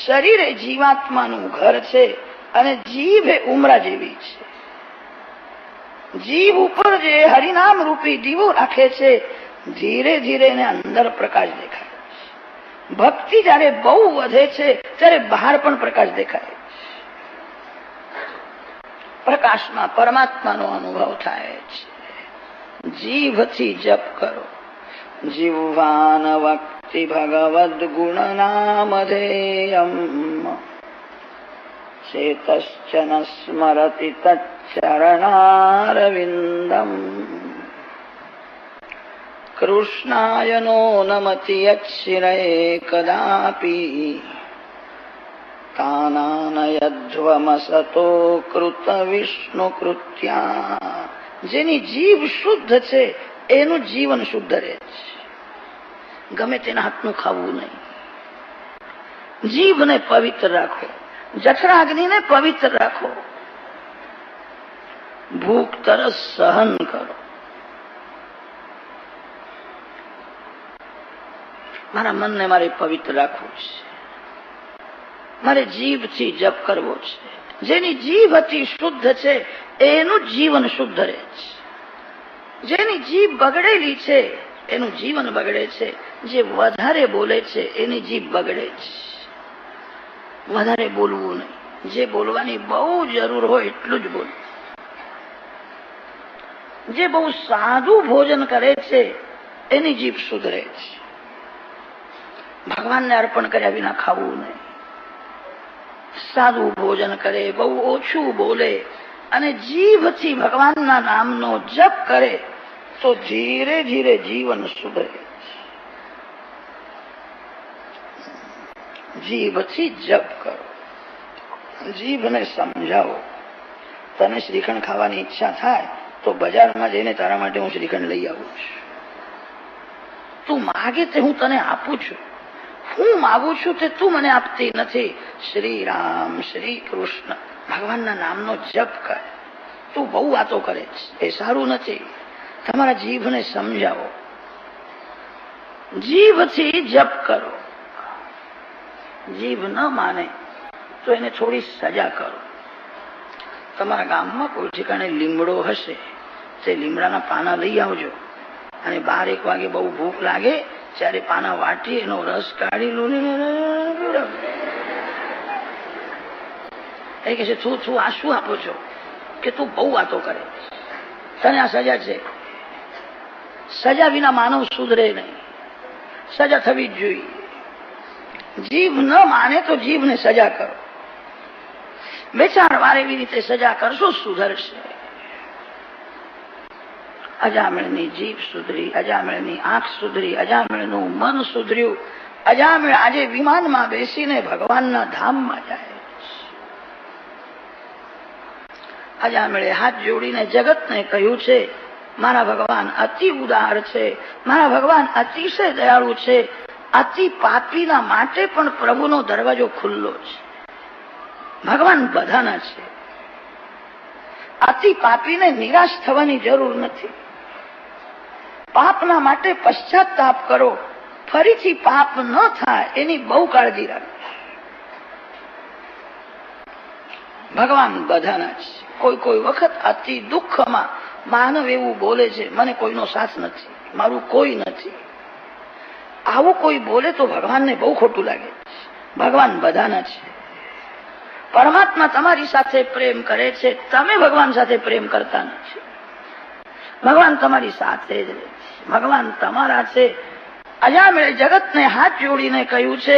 શરીર એ જીવાત્માનું ઘર છે અને જીભ એ ઉમરા જેવી છે. જીભ ઉપર જે હરિનામ રૂપી દીવો રાખે છે, ધીરે ધીરે એને અંદર પ્રકાશ દેખાય છે. ભક્તિ જયારે બહુ વધે છે ત્યારે બહાર પણ પ્રકાશ દેખાય છે. પ્રકાશમાં પરમાત્માનો અનુભવ થાય છે. જીભથી જપ કરો. જીહ્વાન વક્તિ ભગવદ ગુણ નામધેયમ ચેતશ્ચન સ્મરતિ તચ્ચરણારવિંદમ કૃષ્ણાય નો નમતિ યચ્છિરે કદાપી તાનાનયધ્વમસતો કૃત વિષ્ણુ કૃત્યા. જેની જીભ શુદ્ધ છે એનું જીવન શુદ્ધ રહે છે. ગમે તેના હાથનું ખાવું નહીં. જીભને પવિત્ર રાખો. જઠરાગ્નિને પવિત્ર રાખો. ભૂખ તરસ સહન કરો. મારા મનને મારે પવિત્ર રાખવું છે. મારે જીભથી જપ કરવો છે. જેની જીભ અતિ શુદ્ધ છે એનું જીવન શુદ્ધ રહે છે. જેની જીભ બગડેલી છે એનું જીવન બગડે છે. જે વધારે બોલે છે એની જીભ બગડે છે. વધારે બોલવું નહીં. જે બોલવાની બહુ જરૂર હોય એટલું જ બોલ. જે બહુ સાદું ભોજન કરે છે એની જીભ સુધરે છે. ભગવાનને અર્પણ કર્યા વિના ખાવું નહીં. સાદું ભોજન કરે, બહુ ઓછું બોલે અને જીભથી ભગવાનના નામનો જપ કરે તો ધીરે ધીરે જીવન સુધરે. જીભથી જપ કરો. જીભને સમજાવો. તને શ્રીખંડ ખાવાની ઈચ્છા થાય તો બજારમાં જઈને તારા માટે હું શ્રીખંડ લઈ આવું છું. તું માગે તે હું તને આપું છું. હું માગું છું તે તું મને આપતી નથી. શ્રી રામ, શ્રી કૃષ્ણ, ભગવાનના નામનો જપ કર. તું બહુ વાતો કરે છે, એ સારું નથી. તમારા જીભને સમજાવો. જીભથી જપ કરો. જીભ ન માને તો એને થોડી સજા કરો. તમારા ગામમાં કોઈ ઠેકાણે લીમડો હશે, તે લીમડાના પાના લઈ આવજો અને 12-1 વાગે બહુ ભૂખ લાગે ત્યારે પાના વાટી એનો રસ કાઢી લો. એ કહે છે તું આ શું આપો છો કે તું બહુ વાતો કરે, તને આ સજા છે. સજા વિના માનવ સુધરે નહીં. સજા થવી જ જોઈએ. જીભ ન માને તો જીભને સજા કરો. 2-4 વાર એવી રીતે સજા કરશો, સુધરશે. અજામિળની જીભ સુધરી, અજામિળની આંખ સુધરી, અજામિળનું મન સુધર્યું. અજામિળ આજે વિમાનમાં બેસીને ભગવાનના ધામમાં જાય. અજામિળે હાથ જોડીને જગતને કહ્યું છે મારા ભગવાન અતિ ઉદાર છે, મારા ભગવાન અતિશય દયાળુ છે. અતિ પાપીના માટે પણ પ્રભુનો દરવાજો ખુલ્લો છે. ભગવાન બધાના છે. અતિ પાપીને નિરાશ થવાની જરૂર નથી. પાપના માટે પશ્ચાતાપ કરો. ફરીથી પાપ ન થાય એની બહુ કાળજી રાખો. ભગવાન બધાના છે. કોઈ વખત અતિ દુઃખમાં માનવ એવું બોલે છે મને કોઈનો સાથ નથી, મારું કોઈ નથી. આવું કોઈ બોલે તો ભગવાનને બહુ ખોટું લાગે. ભગવાન બધાના છે. પરમાત્મા તમારી સાથે પ્રેમ કરે છે, તમે ભગવાન સાથે પ્રેમ કરતા નથી. ભગવાન તમારી સાથે જ રહે છે. ભગવાન તમારા છે. અજામિળે જગતને હાથ જોડીને કહ્યું છે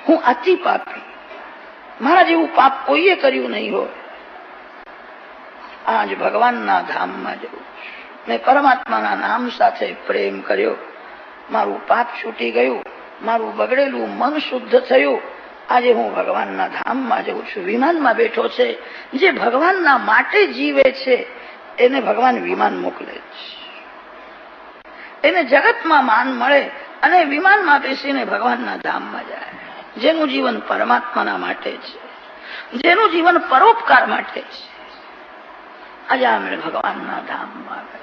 હું અતિ પાપી, મારા જેવું પાપ કોઈએ કર્યું નહીં હોય. આજ ભગવાનના ધામમાં જવું. મેં પરમાત્માના નામ સાથે પ્રેમ કર્યો, મારું પાપ છૂટી ગયું, મારું બગડેલું મન શુદ્ધ થયું. આજે હું ભગવાનના ધામમાં જઉં છું. વિમાનમાં બેઠો છે, જે ભગવાનના માટે જીવે છે એને ભગવાન વિમાન મોકલે છે. એને જગતમાં માન મળે અને વિમાનમાં બેસીને ભગવાનના ધામમાં જાય. જેનું જીવન પરમાત્માના માટે છે, જેનું જીવન પરોપકાર માટે છે, અજામિળ ભગવાનના ધામમાં ગયો.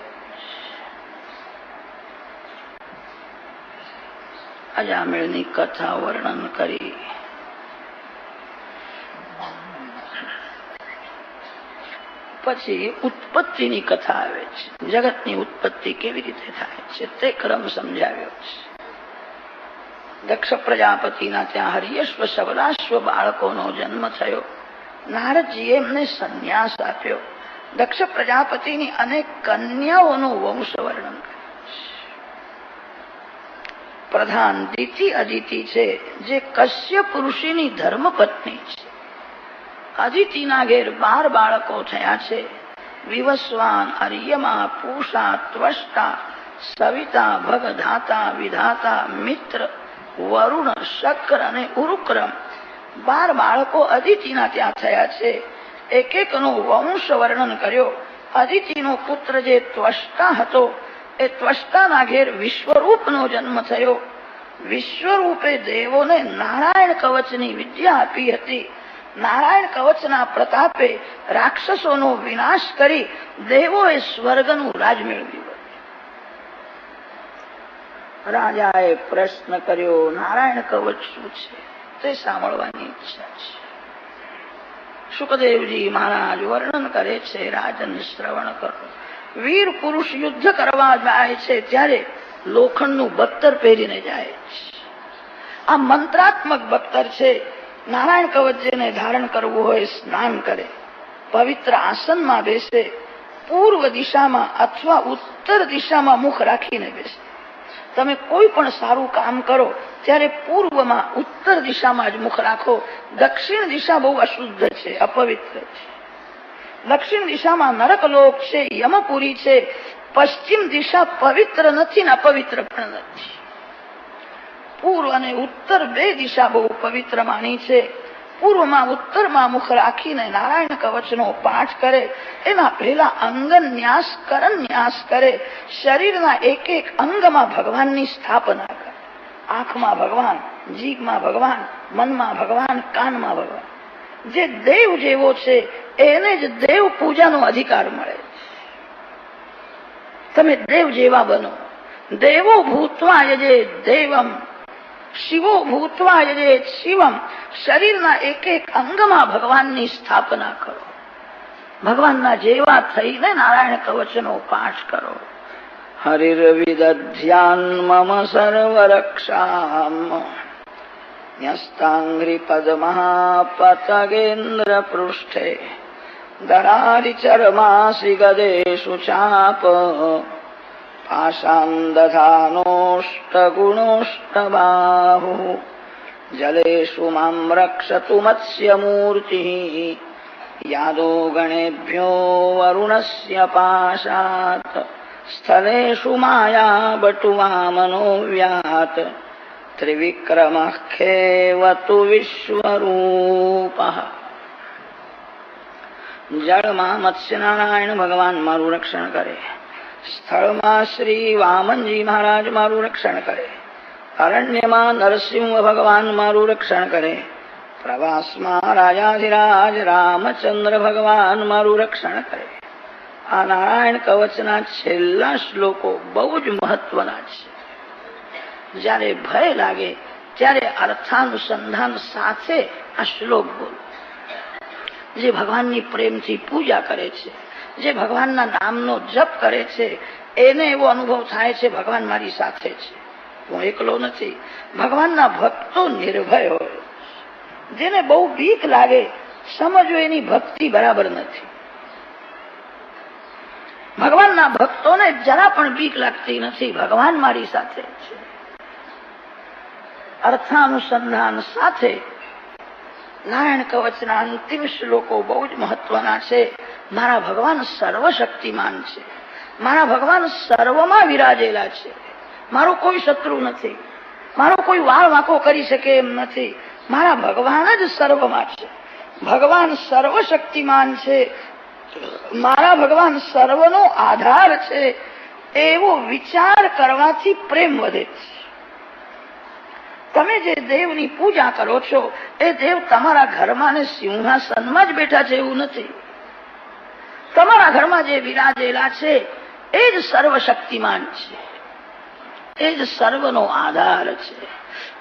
અજામિળની કથા વર્ણન કરી. પછી ઉત્પત્તિની કથા આવે છે. જગતની ઉત્પત્તિ કેવી રીતે થાય છે તે ક્રમ સમજાવ્યો છે. દક્ષ પ્રજાપતિના ત્યાં હરિયશ્વ સબલાશ્વ બાળકોનો જન્મ થયો. નારદજીએ એમને સંન્યાસ આપ્યો. દક્ષ પ્રજાપતિની અનેક કન્યાઓનું વંશ વર્ણન કર્યું છે. પ્રધાન દિતિ અદિતિ છે, જે કશ્યપ ઋષિની ધર્મપત્ની છે. અદિતિના ઘેર 12 બાળકો થયા છે. વિવસ્વાન, અર્યમા, પૂષા, ત્વષ્ટા, સવિતા, ભગધાતા, વિધાતા, મિત્ર, વરુણ, શક્ર અને ઉરુક્રમ. 12 બાળકો અદિતિના ત્યાં થયા છે. એક એકનો વંશ વર્ણન કર્યો. અદિતિનો પુત્ર જે ત્વષ્ટા હતો, એ ત્વષ્ટાના ઘેર વિશ્વરૂપનો જન્મ થયો. વિશ્વરૂપે દેવોને નારાયણ કવચની વિદ્યા આપી હતી. નારાયણ કવચના પ્રતાપે રાક્ષસોનો વિનાશ કરી દેવોએ સ્વર્ગનું રાજ મેળવ્યું. રાજાએ પ્રશ્ન કર્યો, નારાયણ કવચ શું છે? તે સાંભળવાની ઈચ્છા છે. સુખદેવજી મહારાજ વર્ણન કરે છે, રાજન શ્રવણ કરો. વીર પુરુષ યુદ્ધ કરવા જાય છે ત્યારે લોખંડનું બખ્તર પહેરીને જાય છે. આ મંત્રાત્મક બખ્તર છે. નારાયણ કવચ જેને ધારણ કરવું હોય સ્નાન કરે, પવિત્ર આસનમાં બેસે, પૂર્વ દિશામાં અથવા ઉત્તર દિશામાં મુખ રાખીને બેસે. તમે કોઈ પણ સારું કામ કરો ત્યારે પૂર્વમાં, ઉત્તર દિશામાં જ મુખ રાખો. દક્ષિણ દિશા બહુ અશુદ્ધ છે, અપવિત્ર છે. દક્ષિણ દિશામાં નરકલોક છે, યમપુરી છે. પશ્ચિમ દિશા પવિત્ર નથી ને અપવિત્ર પણ નથી. પૂર્વ અને ઉત્તર 2 દિશા બહુ પવિત્ર માની છે. પૂર્વમાં, ઉત્તરમાં મુખ રાખીને નારાયણ કવચનો પાઠ કરે. એના પહેલા અંગન્યાસ, કરન્યાસ કરે. શરીરના એક એક અંગમાં ભગવાનની સ્થાપના કરે. આંખમાં ભગવાન, જીભમાં ભગવાન, મનમાં ભગવાન, કાનમાં ભગવાન. જે દેવ જેવો છે એને જ દેવ પૂજાનો અધિકાર મળે. તમે દેવ જેવા બનો. દેવો ભૂત્વા યજે દેવમ, શિવો ભૂત્વા યજે શિવમ. શરીરના એક એક અંગમાં ભગવાનની સ્થાપના કરો. ભગવાનના જેવા થઈને નારાયણ કવચનો પાઠ કરો. હરિર્વિદધ્યાન મમ સર્વરક્ષામ, ન્યસ્તાંઘ્રિ પદ્મઃ પૃષ્ઠે, દરારિ ચરમાસી ગદેષુ ચાપ, પાશાન દધાનોષ્ટગુણોષ્ટબાહુ, જલેષુ મામ રક્ષતુ મત્સ્યમૂર્તિઃ, યાદો ગણેભ્યો વરુણસ્ય પાશાત, સ્થલેષુ માયા બટુવામનો વ્યાત, ત્રિવિક્રમઃ ખેવતુ વિશ્વરૂપઃ. જળમાં મત્સ્યનારાયણ ભગવાન મારું રક્ષણ કરે. સ્થળમાં શ્રી વામનજી મહારાજ મારું રક્ષણ કરે. અરણ્યમાં નરસિંહ ભગવાન મારું રક્ષણ કરે. પ્રવાસમાં રાજાધિરાજ રામચંદ્ર ભગવાન મારું રક્ષણ કરે. આ નારાયણ કવચના છેલ્લા શ્લોકો બહુ જ મહત્વના છે. જ્યારે ભય લાગે ત્યારે અર્થાનુસંધાન સાથે આ શ્લોક બોલો. જે ભગવાનની પ્રેમથી પૂજા કરે છે, જે ભગવાનના નામનો જપ કરે છે, એને એવો અનુભવ થાય છે ભગવાન મારી સાથે છે, હું એકલો નથી. ભગવાનના ભક્તો નિર્ભય હોય. જેને બહુ બીક લાગે સમજો એની ભક્તિ બરાબર નથી. ભગવાનના ભક્તોને જરા પણ બીક લાગતી નથી. ભગવાન મારી સાથે છે. અર્થાનુસંધાન સાથે નારાયણ કવચના અંતિમ શ્લોકો બહુ જ મહત્વના છે. મારા ભગવાન સર્વશક્તિમાન છે. મારા ભગવાન સર્વમાં વિરાજેલા છે. મારો કોઈ શત્રુ નથી, મારો કોઈ વાળ વાંકો કરી શકે એમ નથી. મારા ભગવાન જ સર્વમાં છે. ભગવાન સર્વશક્તિમાન છે. મારા ભગવાન સર્વનો આધાર છે. એવો વિચાર કરવાથી પ્રેમ વધે છે. તમે જે દેવની પૂજા કરો છો એ દેવ તમારા ઘરમાં ને સિંહાસનમાં જ બેઠા છે એવું નથી. તમારા ઘરમાં જે વિરાજેલા છે એ જ સર્વશક્તિમાન છે, એ જ સર્વનો આધાર છે.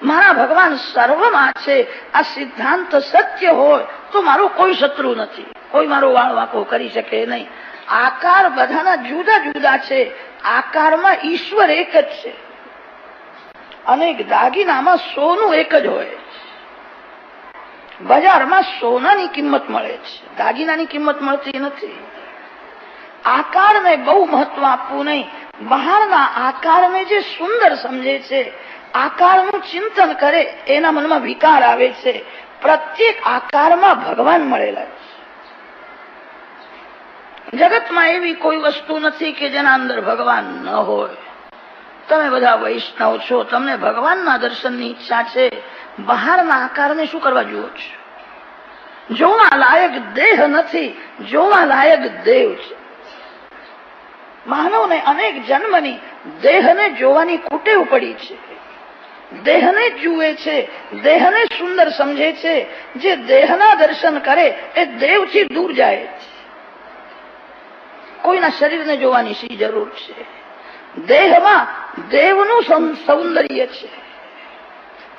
મારા ભગવાન સર્વમાં છે. આ સિદ્ધાંત સત્ય હોય તો મારો કોઈ શત્રુ નથી, કોઈ મારો વાળ વાંકો કરી શકે નહીં. આકાર બધાના જુદા જુદા છે, આકારમાં ઈશ્વર એક જ છે. અનેક દાગીનામાં સોનું એક જ હોય. બજારમાં સોનાની કિંમત મળે છે, દાગીનાની કિંમત મળતી નથી. આકારને બહુ મહત્વ આપવું નહીં. બહારના આકારને જે સુંદર સમજે છે, આકારનું ચિંતન કરે, એના મનમાં વિકાર આવે છે. પ્રત્યેક આકારમાં ભગવાન મળેલા છે. જગતમાં એવી કોઈ વસ્તુ નથી કે જેના અંદર ભગવાન ન હોય. તમે બધા વૈષ્ણવ છો, તમને ભગવાનના દર્શનની ઈચ્છા છે. બહારના આકારને શું કરવા જુઓ છો? જોવા લાયક દેહ નથી, જોવા લાયક દેવ છે. માનવને અનેક જન્મની દેહને જોવાની કુટેવ પડી છે. દેહને જુએ છે, દેહને સુંદર સમજે છે. જે દેહના દર્શન કરે એ દેવથી દૂર જાય છે. કોઈના શરીરને જોવાની શી જરૂર છે? દેહમાં દેવનું સૌંદર્ય છે.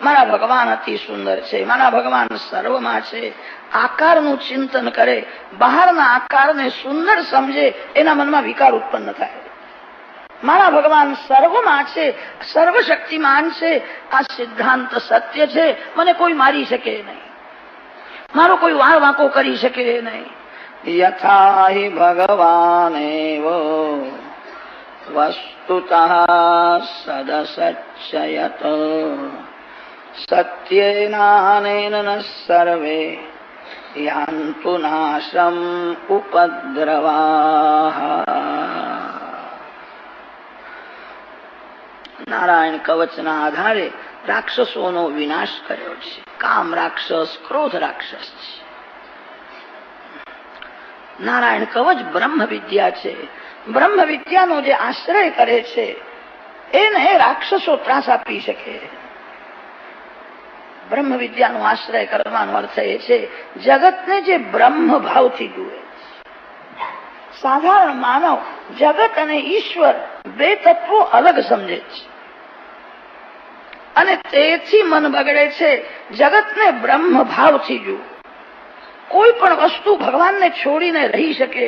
મારા ભગવાન અતિ સુંદર છે, મારા ભગવાન સર્વમાં છે. આકારનું ચિંતન કરે, બહારના આકારને સુંદર સમજે, એના મનમાં વિકાર ઉત્પન્ન થાય. મારા ભગવાન સર્વમાં છે, સર્વશક્તિમાન છે. આ સિદ્ધાંત સત્ય છે. મને કોઈ મારી શકે નહીં, મારો કોઈ વાળ વાંકો કરી શકે નહીં. યથા હિ ભગવાનેવ વસ્તુતઃ સદસચ્ચયત સત્યેનાનેન ન સર્વે યાન્તુ નાશમ ઉપદ્રવાઃ. નારાયણ કવચના આધારે રાક્ષસોનો વિનાશ કર્યો છે. કામ રાક્ષસ, ક્રોધ રાક્ષસ છે. નારાયણ કવચ બ્રહ્મ વિદ્યા છે. બ્રહ્મ વિદ્યાનો જે આશ્રય કરે છે એને રાક્ષસો ત્રાસ આપી શકે. બ્રહ્મ વિદ્યાનો આશ્રય કરવાનો અર્થ એ છે જગતને જે બ્રહ્મ ભાવથી જુએ. સાધારણ માનવ જગત અને ઈશ્વર બે તત્વો અલગ સમજે છે અને તેથી મન બગડે છે. જગતને બ્રહ્મ ભાવથી જુએ. કોઈ પણ વસ્તુ ભગવાનને છોડીને રહી શકે.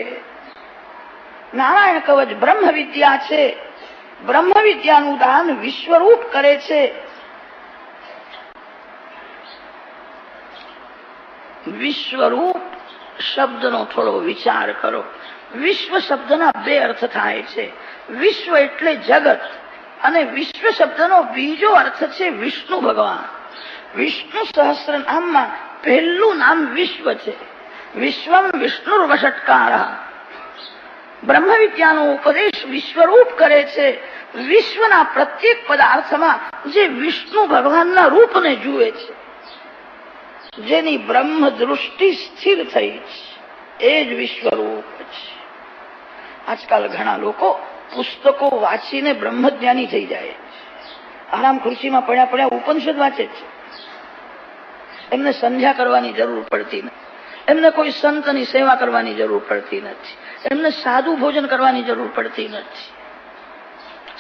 નારાયણ કવચ બ્રહ્મ વિદ્યા છે. બ્રહ્મ વિદ્યાનું દાન વિશ્વરૂપ કરે છે. વિશ્વરૂપ શબ્દનો થોડો વિચાર કરો. વિશ્વ શબ્દના બે અર્થ થાય છે. વિશ્વ એટલે જગત અને વિશ્વ શબ્દનો બીજો અર્થ છે વિષ્ણુ ભગવાન. વિષ્ણુ સહસ્ત્ર નામમાં પહેલું નામ વિશ્વ છે. વિશ્વમ વિષ્ણુર્વષટ્કાર. બ્રહ્મ વિદ્યાનો ઉપદેશ વિશ્વરૂપ કરે છે. વિશ્વના પ્રત્યેક પદાર્થમાં જે વિષ્ણુ ભગવાનના રૂપને જુએ છે, જેની બ્રહ્મ દૃષ્ટિ સ્થિર થઈ છે, એ જ વિશ્વરૂપ છે. આજકાલ ઘણા લોકો પુસ્તકો વાંચીને બ્રહ્મજ્ઞાની થઈ જાય. આરામ ખુરશીમાં પડ્યા પડ્યા ઉપનિષદ વાંચે છે. એમને સંધ્યા કરવાની જરૂર પડતી નથી, એમને કોઈ સંતની સેવા કરવાની જરૂર પડતી નથી, એમને સાદું ભોજન કરવાની જરૂર પડતી નથી.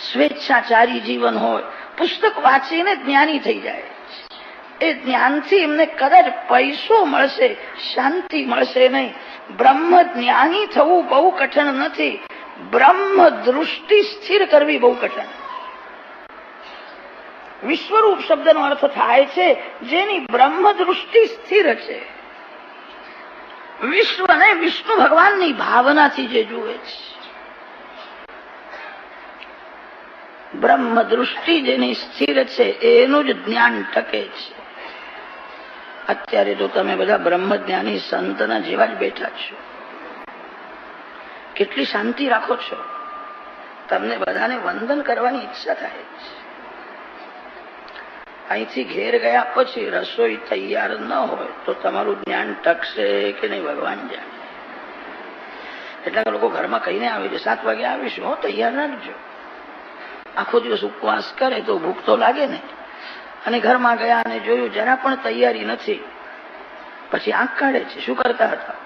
સ્વેચ્છાચારી જીવન હોય, પુસ્તક વાંચીને જ્ઞાની થઈ જાય. એ જ્ઞાનથી એમને કદાચ પૈસો મળશે, શાંતિ મળશે નહીં. બ્રહ્મ જ્ઞાની થવું બહુ કઠણ નથી, બ્રહ્મ દૃષ્ટિ સ્થિર કરવી બહુ કઠણ. વિશ્વરૂપ શબ્દનો અર્થ થાય છે જેની બ્રહ્મ દૃષ્ટિ સ્થિર છે. વિશ્વને વિષ્ણુ ભગવાનની ભાવનાથી જે જુએ છે. બ્રહ્મ દૃષ્ટિ જેની સ્થિર છે એનું જ જ્ઞાન ટકે છે. અત્યારે તો તમે બધા બ્રહ્મ જ્ઞાની સંતના જેવા જ બેઠા છો. કેટલી શાંતિ રાખો છો. તમને બધાને વંદન કરવાની ઈચ્છા થાય છે. અહીંથી ઘેર ગયા પછી રસોઈ તૈયાર ન હોય તો તમારું જ્ઞાન ટકશે કે નહીં ભગવાન જાણે. એટલા લોકો ઘરમાં કહીને આવે છે 7 વાગે આવીશું, હો તૈયાર રાખજો. આખો દિવસ ઉપવાસ કરે તો ભૂખ તો લાગે ને. અને ઘરમાં ગયા અને જોયું જરા પણ તૈયારી નથી, પછી આંખ કાઢે છે. શું કરતા હતા?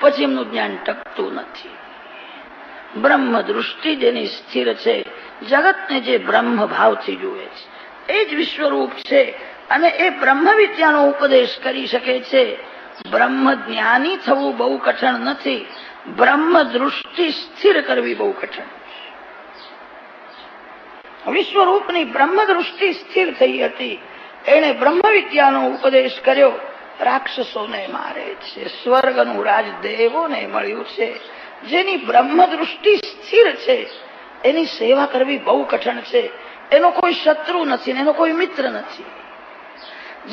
પછી એમનું જ્ઞાન ટકતું નથી. બ્રહ્મ દૃષ્ટિ જેની સ્થિર છે, જગતને જે બ્રહ્મ ભાવથી જુએ છે એ જ વિશ્વરૂપ છે અને એ બ્રહ્મ વિદ્યાનો ઉપદેશ કરી શકે છે. બ્રહ્મ જ્ઞાની થવું બહુ કઠણ નથી, બ્રહ્મ દૃષ્ટિ સ્થિર કરવી બહુ કઠણ. વિશ્વરૂપની બ્રહ્મ દૃષ્ટિ સ્થિર થઈ હતી, એને બ્રહ્મ વિદ્યાનો ઉપદેશ કર્યો. રાક્ષસોને મારે છે, સ્વર્ગનું રાજ દેવોને મળ્યું છે. જેની બ્રહ્મ દૃષ્ટિ સ્થિર છે એની સેવા કરવી બહુ કઠણ છે. એનો કોઈ શત્રુ નથી, એનો કોઈ મિત્ર નથી.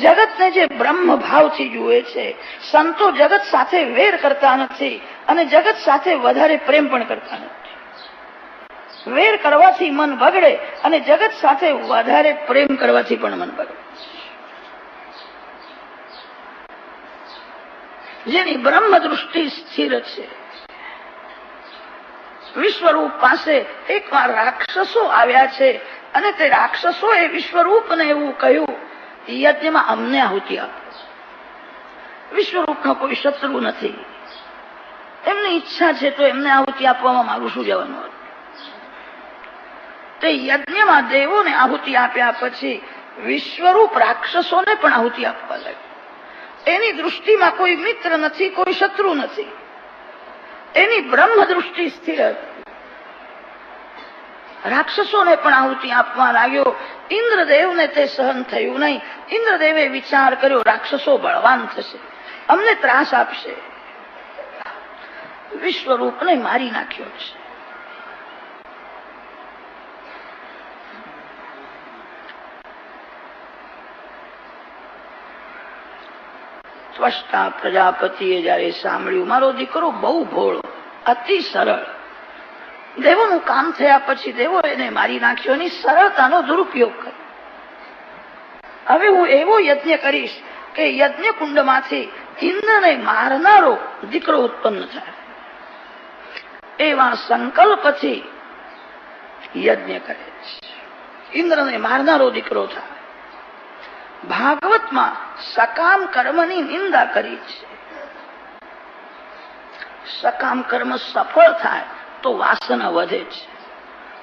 જગતને જે બ્રહ્મ ભાવથી જુએ છે, સંતો જગત સાથે વેર કરતા નથી અને જગત સાથે વધારે પ્રેમ પણ કરતા નથી. વેર કરવાથી મન બગડે અને જગત સાથે વધારે પ્રેમ કરવાથી પણ મન બગડે. જેની બ્રહ્મ દૃષ્ટિ સ્થિર છે. વિશ્વરૂપ પાસે એકવાર રાક્ષસો આવ્યા છે અને તે રાક્ષસોએ વિશ્વરૂપને એવું કહ્યું, યજ્ઞમાં અમને આહુતિ આપો. વિશ્વરૂપનો કોઈ શત્રુ નથી, એમની ઈચ્છા છે તો એમને આહુતિ આપવામાં મારું શું જવાનું હતું. તે યજ્ઞમાં દેવોને આહુતિ આપ્યા પછી વિશ્વરૂપ રાક્ષસોને પણ આહુતિ આપવા લાગ્યું. એની દૃષ્ટિમાં કોઈ મિત્ર નથી, કોઈ શત્રુ નથી. એની બ્રહ્મ દૃષ્ટિ સ્થિર હતી. રાક્ષસોને પણ આહુતિ આપવા લાગ્યો. ઇન્દ્રદેવને તે સહન થયું નહીં. ઇન્દ્રદેવે વિચાર કર્યો રાક્ષસો બળવાન થશે, અમને ત્રાસ આપશે. વિશ્વરૂપને મારી નાખ્યો છે. ત્વષ્ટા પ્રજાપતિએ જયારે સાંભળ્યું મારો દીકરો બહુ ભોળો, અતિ સરળ, દેવોનું કામ થયા પછી દેવો એને મારી નાખ્યો, એની સરળતાનો દુરુપયોગ કર્યો. હવે હું એવો યજ્ઞ કરીશ કે યજ્ઞ કુંડમાંથી ઇન્દ્રને મારનારો દીકરો ઉત્પન્ન થાય. એવા સંકલ્પથી યજ્ઞ કરે છે. ઇન્દ્રને મારનારો દીકરો થાય. ભાગવતમાં સકામ કર્મની નિંદા કરી છે. સકામ કર્મ સફળ થાય તો વાસના વધે છે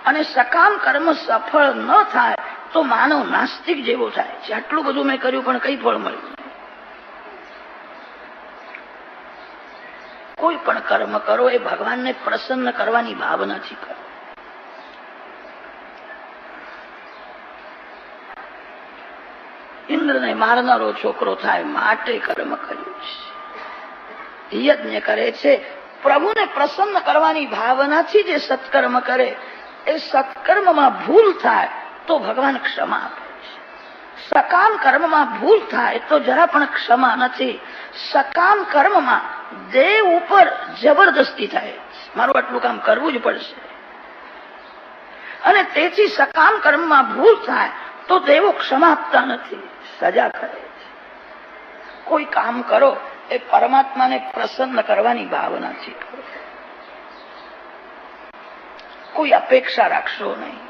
અને સકામ કર્મ સફળ ન થાય તો માનવ નાસ્તિક જેવો થાય છે. આટલું બધું મેં કર્યું પણ કઈ ફળ મળ્યું નહીં. કોઈ પણ કર્મ કરો એ ભગવાનને પ્રસન્ન કરવાની ભાવનાથી કરો. ઇન્દ્રને મારનારો છોકરો થાય માટે કર્મ કર્યું છે. યજ્ઞ કરે છે પ્રભુને પ્રસન્ન કરવાની ભાવનાથી. જે સત્કર્મ કરે એ સત્કર્મમાં ભૂલ થાય તો ભગવાન ક્ષમા આપે છે. સકામ કર્મમાં ભૂલ થાય તો જરા પણ ક્ષમા નથી. સકામ કર્મમાં દેવ ઉપર જબરદસ્તી થાય, મારું આટલું કામ કરવું જ પડશે. અને તેથી સકામ કર્મમાં ભૂલ થાય તો દેવો ક્ષમા આપતા નથી, સજા કરે છે. કોઈ કામ કરો એ પરમાત્માને પ્રસન્ન કરવાની ભાવનાથી કરો. કોઈ અપેક્ષા રાખશો નહીં.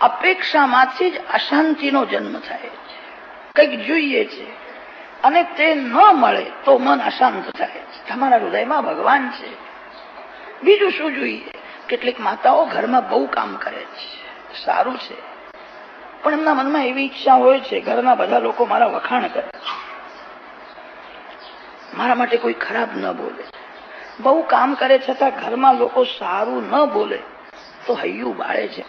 અપેક્ષામાંથી જ અશાંતિનો જન્મ થાય છે. કંઈક જોઈએ છે અને તે ન મળે તો મન અશાંત થાય છે. તમારા હૃદયમાં ભગવાન છે, બીજું શું જોઈએ? કેટલીક માતાઓ ઘરમાં બહુ કામ કરે છે, સારું છે, પણ એમના મનમાં એવી ઈચ્છા હોય છે ઘરના બધા લોકો મારા વખાણ કરે છે, મારા માટે કોઈ ખરાબ ન બોલે. બહુ કામ કરે છતાં ઘરમાં લોકો સારું ન બોલે તો હૈયું બાળે છે.